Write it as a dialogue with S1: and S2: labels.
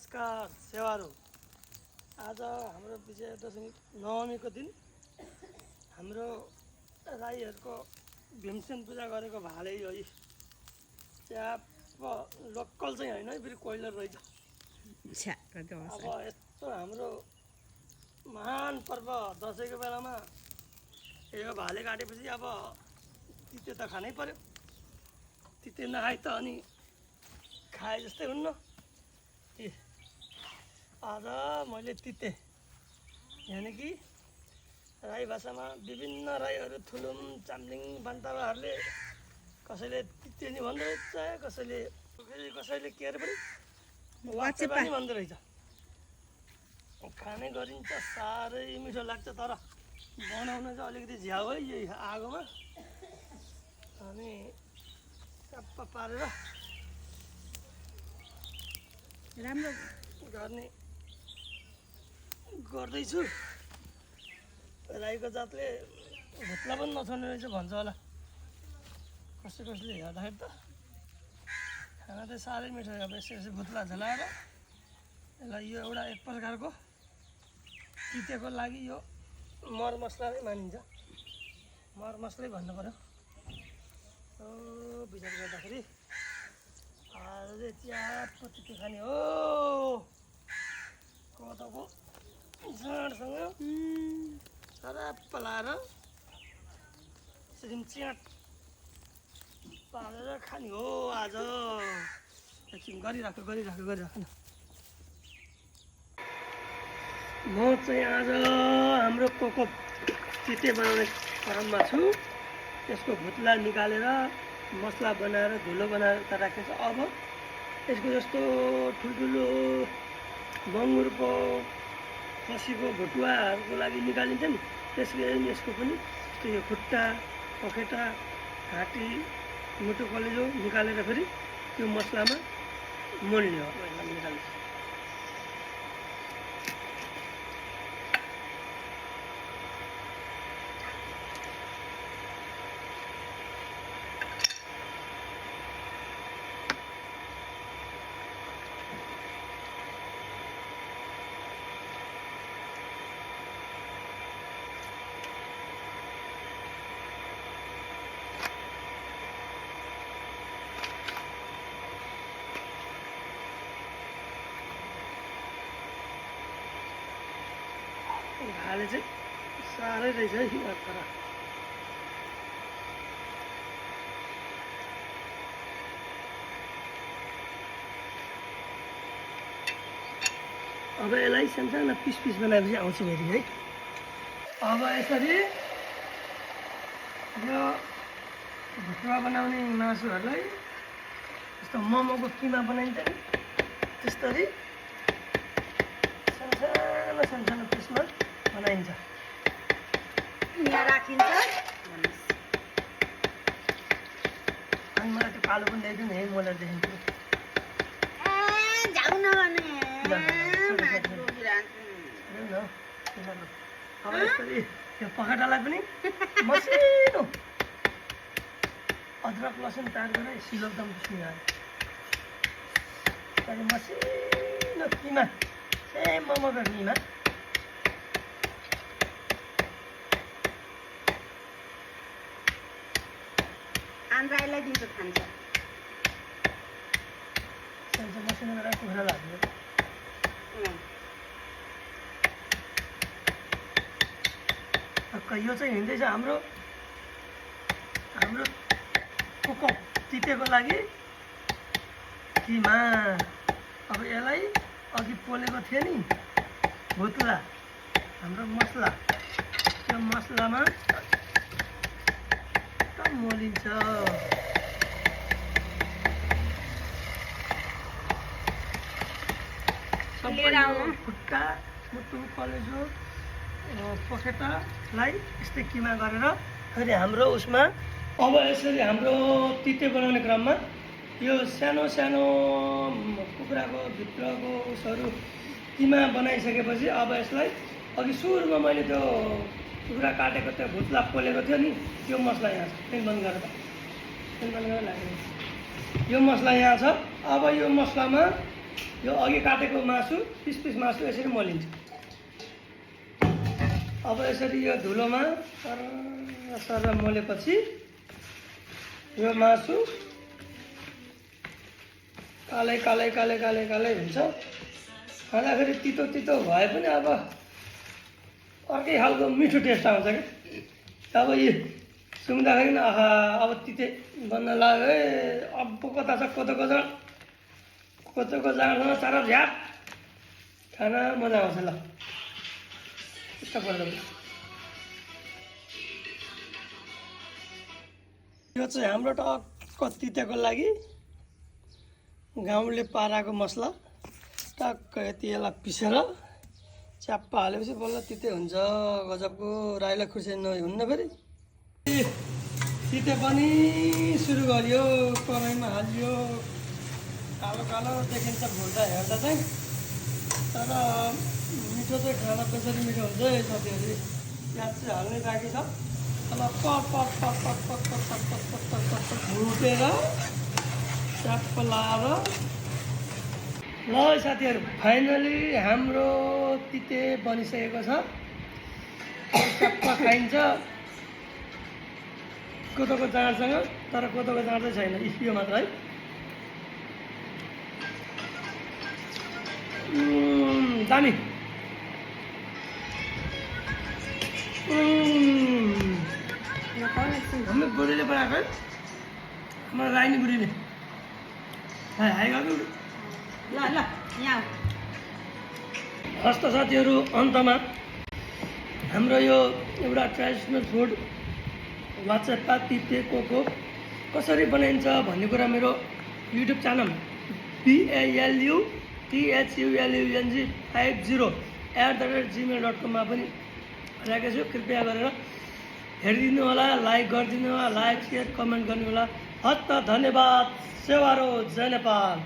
S1: नमस्कार सेवारो। आज हाम्रो विजयादशमी नवमीको दिन हाम्रो राईहरूको भीमसेन पूजा गरेको भाले हो। च्याप लोकल चाहिँ होइन है, फेरि कोइलर रहेछ। अब यस्तो हाम्रो महान पर्व दसैँको बेलामा यो भाले काटेपछि अब तिते त खानै पर्यो। तिते नखाए त अनि खाए जस्तै हुन्न। आज मैले तिते यानि कि राई भाषामा विभिन्न राईहरू थुलुम चाम्लिङ बान्तावाहरूले कसैले तिते नि भन्दो रहेछ, कसैले के अरे पनि वाचे पनि भन्दो रहेछ। खाने गरिन्छ, साह्रै मिठो लाग्छ, तर बनाउन चाहिँ अलिकति झ्याउ है यही आगोमा। अनि टप्प पारेर
S2: राम्रो
S1: गर्ने गर्दैछु। राईको जातले भुत्ला पनि नछोड्ने रहेछ भन्छ होला कसैले हेर्दाखेरि त। खाना चाहिँ साह्रै मिठो। अब यसो भुत्ला झलाएर यसलाई यो एउटा एक प्रकारको तितेको लागि यो मरमसला नै मानिन्छ। मरमसलै भन्नु पर्यो। विचार गर्दाखेरि आज चाहिँ च्यापको तिते खाने हो। कोदोको जाँडसँग सराप लाएर यसरी च्याट पारेर खाने हो आज। एकछिन गरिराख न। म चाहिँ आज हाम्रो कोको तिते बनाउने क्रममा छु। त्यसको भुत्ला निकालेर मसला बनाएर धुलो बनाएर त राखेको छ। अब यसको जस्तो ठुल्ठुलो बङ्गुरको खसीको भुटुवाहरूको लागि निकालिन्छ नि, त्यसले यसको पनि यो खुट्टा पखेटा घाँटी मुटु कलेजो निकालेर फेरि त्यो मसलामा मोल्ने हो। निकाल्छ भाले चाहिँ साह्रै रहेछ है। तर अब यसलाई सानो पिस बनाएपछि आउँछु फेरि है। अब यसरी यो भुटुवा बनाउने मासुहरूलाई जस्तो मोमोको किमा बनाइन्छ नि, त्यस्तरी सानो पिसमा बनाइन्छ।
S2: यहाँ राखिन्छ।
S1: अनि मलाई त्यो कालो पनि ल्याइदिनु है, मोलेर देखिन्छु। अब यसरी त्यो पखेटालाई पनि मसिनो अदरक लसुन प्याक गरेर सिलौटामा पिस्ने त्यहाँदेखि मसिनो किमा सेम मोमोको किमा
S2: आन्द्राईलाई दिन्छ खान्छ।
S1: मसिनो गरेर कुखुरा लाग्यो। यो चाहिँ हिँड्दैछ हाम्रो कोको तितेको लागि किमा। अब यसलाई अघि पोलेको थियो नि भुत्ला, हाम्रो मसला, त्यो मसलामा मोलिन्छ। खुट्टा मुटु कलेजो पखेटालाई यस्तै किमा गरेर फेरि हाम्रो उसमा अब यसरी हाम्रो तिते बनाउने क्रममा यो सानो कुखुराको भित्रको उसहरू किमा बनाइसकेपछि अब यसलाई अघि सुरुमा मैले त्यो कुखुरा काटेको त्यो भुत्ला पोलेको थियो नि, त्यो मसला यहाँ छ। फेरि बन्द गरेर लाग्यो। यो मसला यहाँ छ। अब यो मसलामा यो अघि काटेको मासु पिस पिस मासु यसरी मोलिन्छ। अब यसरी यो धुलोमा सर मोलेपछि यो मासु कालै कालै कालै कालै कालै हुन्छ। खाँदाखेरि तितो तितो भए पनि अब अर्कै खालको मिठो टेस्ट आउँछ क्या। अब यो सुँग्दाखेरि नि आहा अब तिते बन्न लाग्यो है। अब कता छ कोदोको जाँड, कोदोको जाँडसँग चार झ्याप खाना मजा आउँछ। ल यस्तो पर्छ। यो चाहिँ हाम्रो टक्क तितेको लागि गाउँले पाराको मसला टक्क यति यसलाई पिसेर च्याप्पा हालेपछि बल्ल तिते हुन्छ। गजबको राईलाई खुर्सानी हुन्न फेरि। तिते पनि सुरु गरियो, कराईमा हालियो, कालो कालो देखिन्छ भुल्दा हेर्दा चाहिँ। तर मिठो चाहिँ खाना त्यसरी मिठो हुन्छ है साथीहरू। प्याज चाहिँ हाल्नै बाँकी छ। अब पट पट पट पट पट पट पट पट पट पट पट पट भुटेर च्याप्प लाएर ल साथीहरू फाइनली हाम्रो तिते बनिसकेको छ। च्याप्प खाइन्छ कोदोको जाँडसँग। तर कोदोको जाँड चाहिँ छैन, यो मात्र है। दामी। हाम्रो बुढीले बनाएको है, हाम्रो राइनी बुढीले। हाई गर्नु
S2: ल ल यहाँ
S1: हस् त साथीहरू, अन्तमा हाम्रो यो एउटा ट्रेडिसनल फुड वाचप्पा तिते कोको कसरी बनाइन्छ भन्ने कुरा मेरो युट्युब च्यानल BALUTHULUNG50@gmail.com मा पनि राखेको छु। कृपया गरेर हेरिदिनु होला, लाइक गरिदिनु होला, लाइक सेयर कमेन्ट गर्नु होला। हस्त धन्यवाद। सेवारो जय नेपाल।